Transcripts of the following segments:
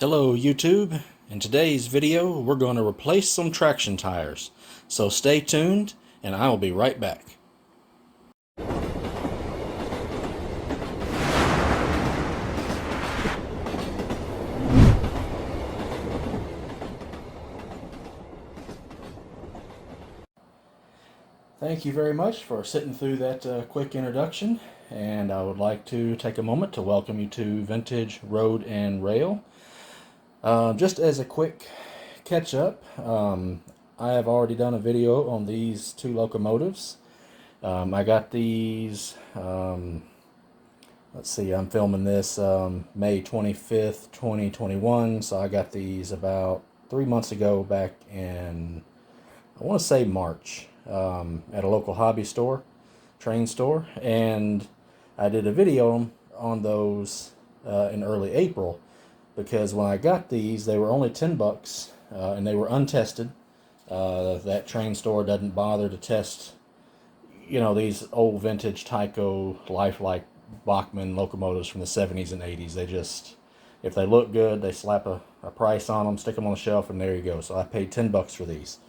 Hello YouTube. In today's video we're going to replace some traction tires. So stay tuned and I will be right back. Thank you very much for sitting through that quick introduction, and I would like to take a moment to welcome you to Vintage Road and Rail. Just as a quick catch up, I have already done a video on these two locomotives. I got these, let's see, I'm filming this May 25th, 2021, so I got these about 3 months ago back in, I want to say March, at a local hobby store, train store, and I did a video on those in early April, because when I got these they were only 10 bucks and they were untested. That train store doesn't bother to test, these old vintage TYCO lifelike Bachmann locomotives from the 70s and 80s. They just, if they look good, they slap a price on them, stick them on the shelf, and there you go. So I paid 10 bucks for these.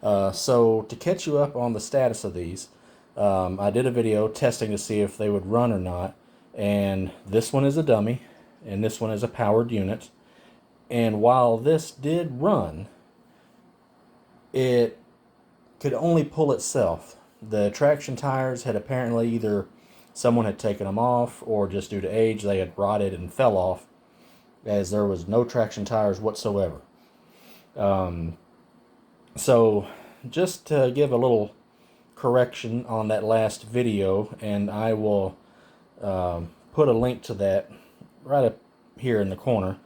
So to catch you up on the status of these, I did a video testing to see if they would run or not, and this one is a dummy and this one is a powered unit, and while this did run, it could only pull itself. The traction tires had apparently either someone had taken them off, or just due to age they had rotted and fell off, as there was no traction tires whatsoever. So just to give a little correction on that last video, and I will put a link to that right up here in the corner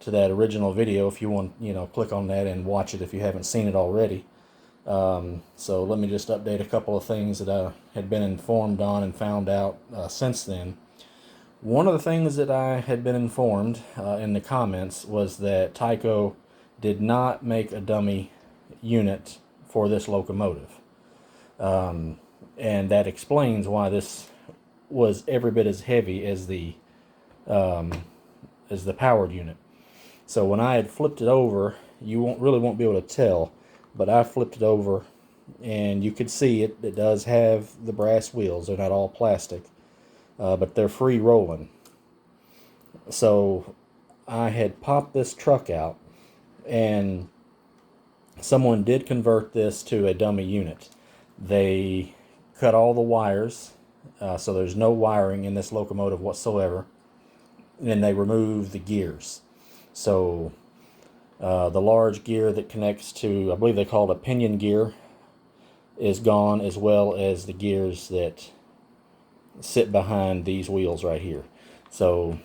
to that original video if you want, click on that and watch it if you haven't seen it already. So let me just update a couple of things that I had been informed on and found out since then. One of the things that I had been informed in the comments was that TYCO did not make a dummy unit for this locomotive, and that explains why this was every bit as heavy as the powered unit. So when I had flipped it over, you really won't be able to tell, but I flipped it over and you could see it does have the brass wheels. They're not all plastic, but they're free rolling. So I had popped this truck out, and someone did convert this to a dummy unit. They cut all the wires, so there's no wiring in this locomotive whatsoever. And then they removed the gears. So the large gear that connects to, I believe they call it a pinion gear, is gone, as well as the gears that sit behind these wheels right here. So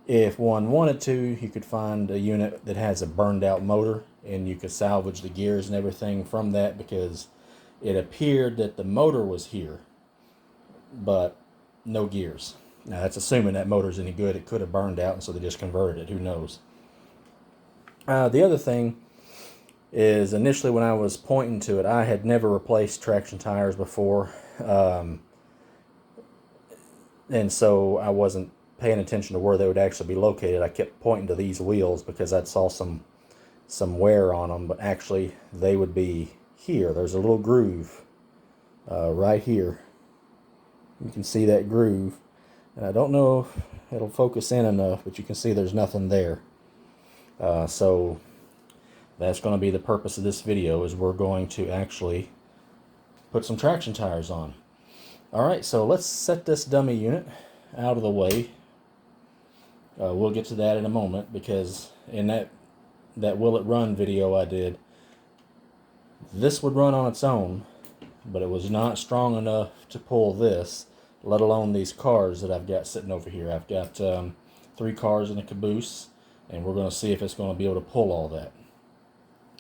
if one wanted to, you could find a unit that has a burned out motor, and you could salvage the gears and everything from that, because it appeared that the motor was here but no gears. Now that's assuming that motor's any good. It could have burned out and so they just converted it, who knows. The other thing is, initially when I was pointing to it, I had never replaced traction tires before, and so I wasn't paying attention to where they would actually be located. I kept pointing to these wheels because I saw some wear on them, but actually they would be here. There's a little groove right here. You can see that groove, and I don't know if it'll focus in enough, but you can see there's nothing there. So that's going to be the purpose of this video, is we're going to actually put some traction tires on. Alright, so let's set this dummy unit out of the way. We'll get to that in a moment, because in that Will It Run video I did, this would run on its own, but it was not strong enough to pull this, let alone these cars that I've got sitting over here. I've got 3 cars in the caboose, and we're going to see if it's going to be able to pull all that.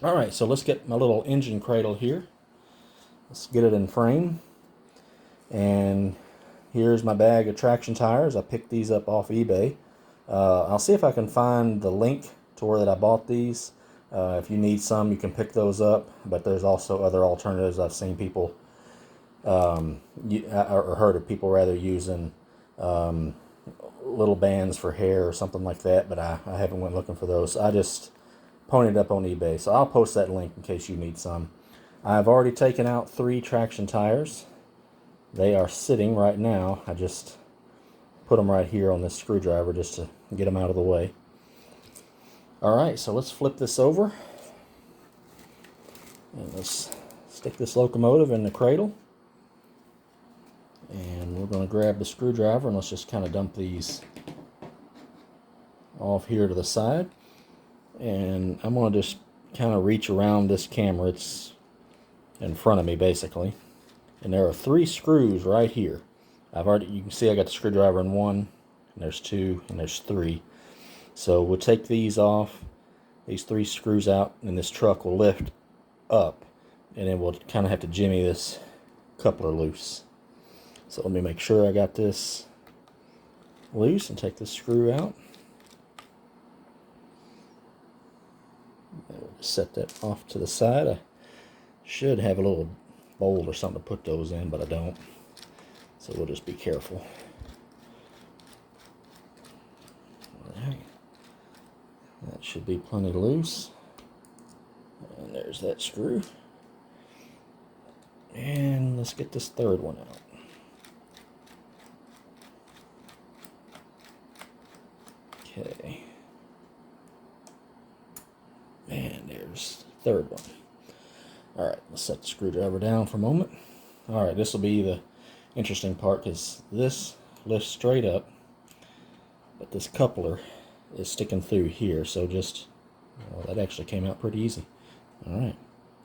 Alright, so let's get my little engine cradle here. Let's get it in frame. And here's my bag of traction tires. I picked these up off eBay. I'll see if I can find the link to where that I bought these. If you need some, you can pick those up, but there's also other alternatives. I've seen people, or heard of people rather, using little bands for hair or something like that, but I haven't went looking for those. I just ponied up on eBay, so I'll post that link in case you need some. I've already taken out 3 traction tires. They are sitting right now. I just put them right here on this screwdriver just to get them out of the way. Alright, so let's flip this over. And let's stick this locomotive in the cradle. And we're going to grab the screwdriver and let's just kind of dump these off here to the side. And I'm going to just kind of reach around this camera. It's in front of me basically. And there are 3 screws right here. You can see I got the screwdriver in 1, and there's 2, and there's 3. So we'll take these off, these 3 screws out, and this truck will lift up. And then we'll kind of have to jimmy this coupler loose. So let me make sure I got this loose and take this screw out. And we'll just set that off to the side. I should have a little bowl or something to put those in, but I don't. So we'll just be careful. Alright. That should be plenty loose. And there's that screw. And let's get this third one out. Okay. And there's the third one. Alright, let's set the screwdriver down for a moment. Alright, this will be the interesting part because this lifts straight up, but this coupler is sticking through here, so just, well, that actually came out pretty easy. Alright,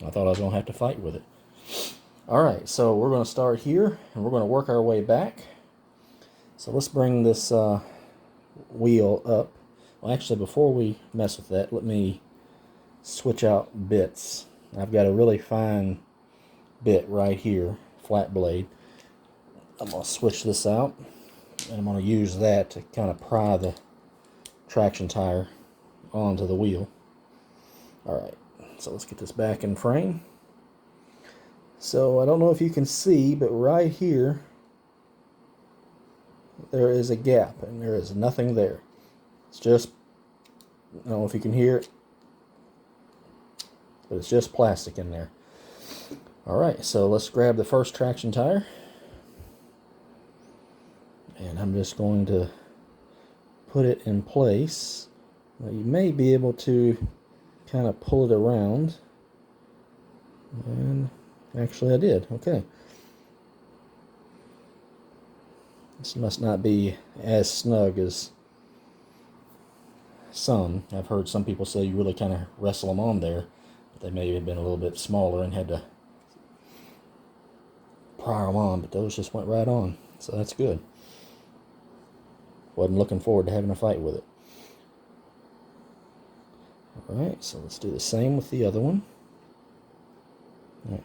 I thought I was going to have to fight with it. Alright, so we're going to start here, and we're going to work our way back. So let's bring this wheel up. Well, actually, before we mess with that, let me switch out bits. I've got a really fine bit right here, flat blade. I'm going to switch this out, and I'm going to use that to kind of pry the traction tire onto the wheel. Alright, so let's get this back in frame. So I don't know if you can see, but right here there is a gap, and there is nothing there. It's just, I don't know if you can hear it, but it's just plastic in there. Alright, so let's grab the first traction tire. And I'm just going to put it in place. Now you may be able to kind of pull it around. And actually I did. Okay. This must not be as snug as some. I've heard some people say you really kind of wrestle them on there. But they may have been a little bit smaller and had to pry them on. But those just went right on. So that's good. Wasn't looking forward to having a fight with it. Alright, so let's do the same with the other one. Right.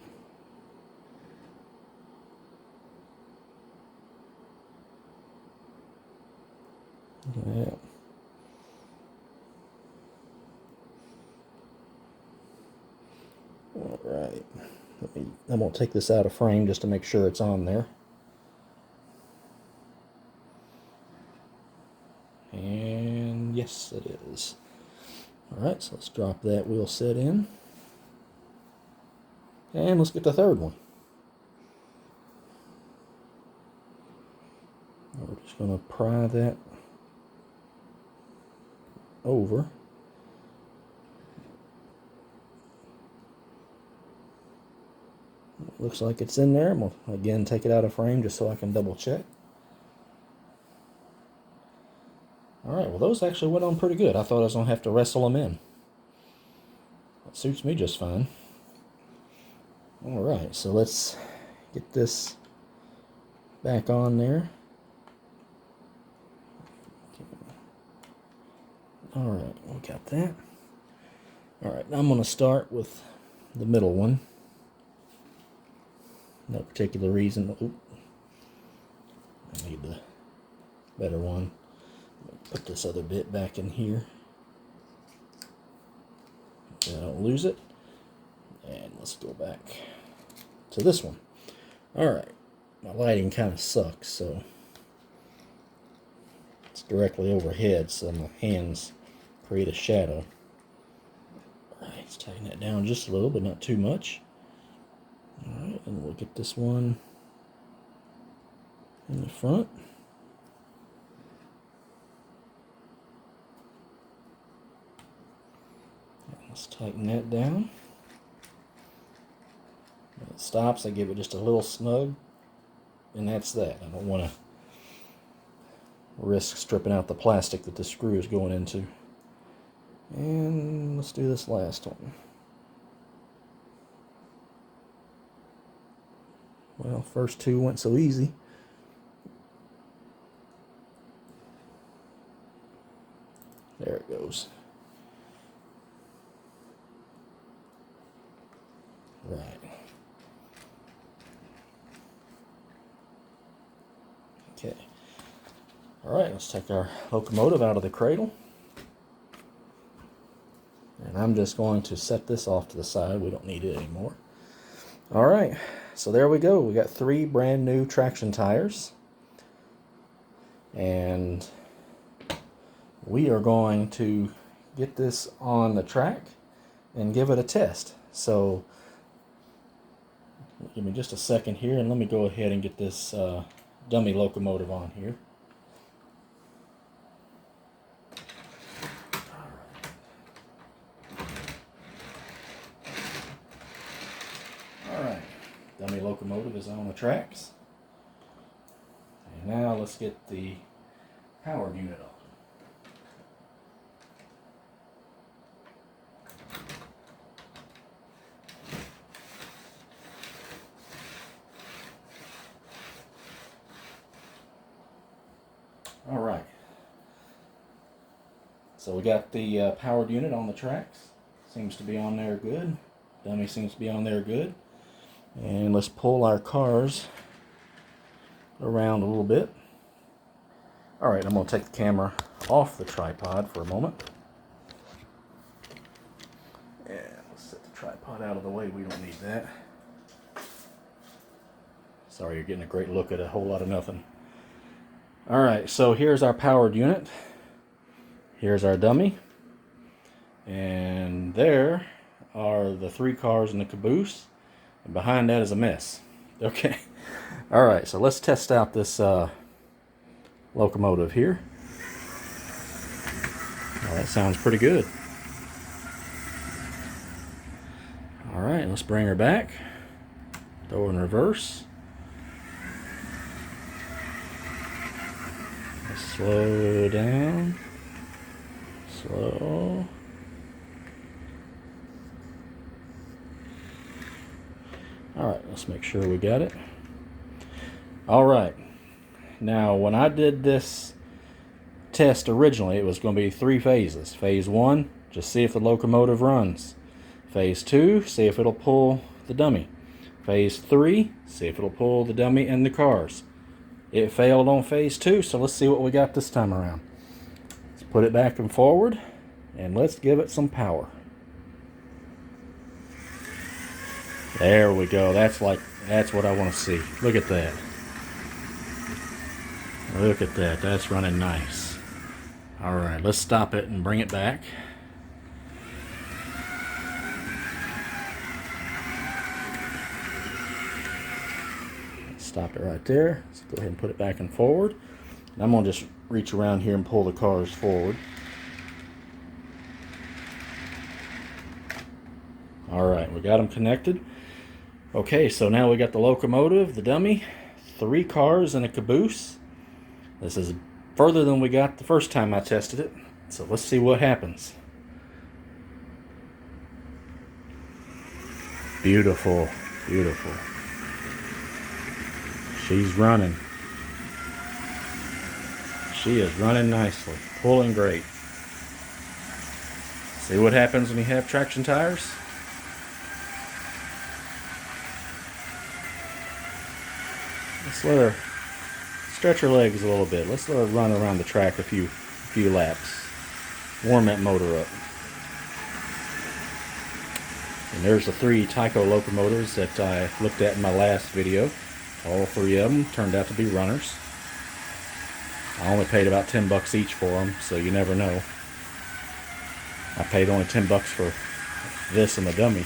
Yeah. Alright. I'm going to take this out of frame just to make sure it's on there. And yes, it is. Alright, so let's drop that wheel set in. And let's get the third one. We're just going to pry that over. It looks like it's in there. We'll again take it out of frame just so I can double check. Alright, well those actually went on pretty good. I thought I was going to have to wrestle them in. That suits me just fine. Alright, so let's get this back on there. Alright, we got that. Alright, now I'm going to start with the middle one. No particular reason. Oop. I need the better one. Put this other bit back in here so I don't lose it. And let's go back to this one. Alright, my lighting kind of sucks, so let's directly overhead, so my hands create a shadow. All right, let's tighten that down just a little, but not too much. All right, and we'll get this one in the front. Let's tighten that down. When it stops, I give it just a little snug, and that's that. I don't want to risk stripping out the plastic that the screw is going into. And let's do this last one. Well, first two went so easy. There it goes. Right. Okay. All right, let's take our locomotive out of the cradle. And I'm just going to set this off to the side. We don't need it anymore. All right, so there we go. We got 3 brand new traction tires. And we are going to get this on the track and give it a test. So give me just a second here, and let me go ahead and get this dummy locomotive on here. Alright, dummy locomotive is on the tracks. And now let's get the power unit on. All right, so we got the powered unit on the tracks. Seems to be on there good. Dummy seems to be on there good. And let's pull our cars around a little bit. All right, I'm going to take the camera off the tripod for a moment. And let's set the tripod out of the way. We don't need that. Sorry, you're getting a great look at a whole lot of nothing. All right, so here's our powered unit. Here's our dummy. And there are the 3 cars in the caboose. And behind that is a mess. Okay. All right, so let's test out this locomotive here. Well, that sounds pretty good. All right, let's bring her back. Throw her in reverse. Slow down. Slow. All right, let's make sure we got it. All right. Now, when I did this test originally, it was going to be 3 phases. Phase 1, just see if the locomotive runs. Phase 2, see if it'll pull the dummy. Phase 3, see if it'll pull the dummy and the cars. It failed on phase 2, so let's see what we got this time around. Let's put it back and forward, and let's give it some power. There we go. That's what I want to see. Look at that. Look at that. That's running nice. All right, let's stop it and bring it back. Stop it right there. Let's go ahead and put it back and forward. And I'm going to just reach around here and pull the cars forward. All right, we got them connected. Okay, so now we got the locomotive, the dummy, 3 cars and a caboose. This is further than we got the first time I tested it. So let's see what happens. Beautiful, beautiful. She's running. She is running nicely, pulling great. See what happens when you have traction tires? Let's let her stretch her legs a little bit. Let's let her run around the track a few laps. Warm that motor up. And there's the 3 TYCO locomotives that I looked at in my last video. All 3 of them turned out to be runners. I only paid about 10 bucks each for them, so you never know. I paid only 10 bucks for this and the dummy.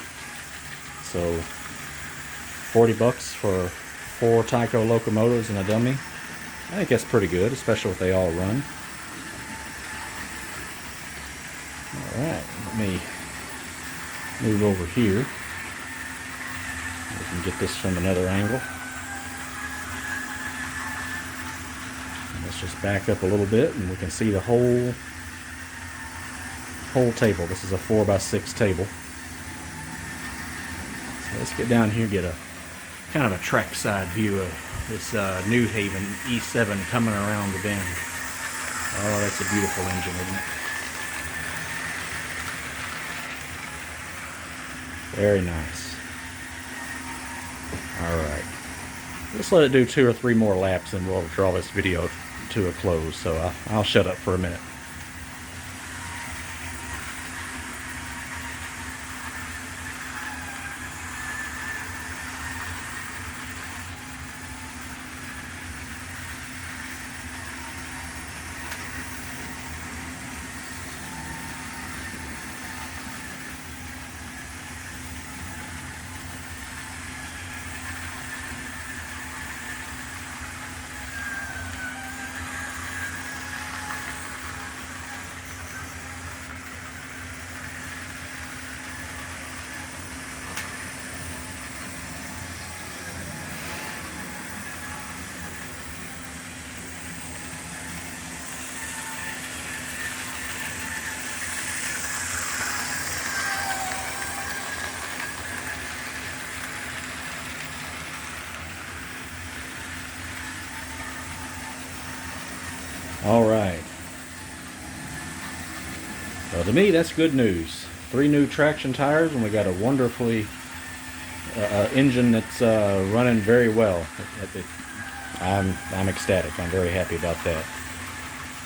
So 40 bucks for 4 TYCO locomotives and a dummy. I think that's pretty good, especially if they all run. Alright, let me move over here. We can get this from another angle. And let's just back up a little bit and we can see the whole table. This is a 4x6 table. So let's get down here and get a kind of a trackside view of this New Haven E7 coming around the bend. Oh, that's a beautiful engine, isn't it? Very nice. Alright. Let's let it do 2 or 3 more laps and we'll draw this video to a close. So I'll shut up for a minute. All right. Well, to me, that's good news. 3 new traction tires, and we got a wonderfully engine that's running very well. I'm ecstatic. I'm very happy about that.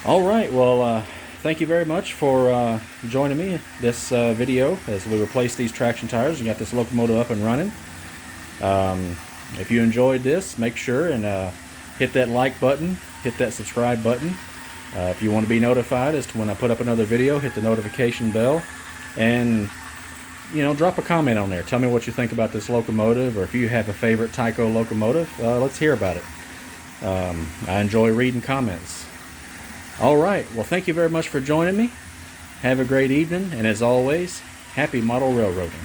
All right. Well, thank you very much for joining me in this video as we replace these traction tires and got this locomotive up and running. If you enjoyed this, make sure and hit that like button, hit that subscribe button. If you want to be notified as to when I put up another video, hit the notification bell, and drop a comment on there. Tell me what you think about this locomotive, or if you have a favorite TYCO locomotive, let's hear about it. I enjoy reading comments. All right, well, thank you very much for joining me. Have a great evening, and as always, happy model railroading.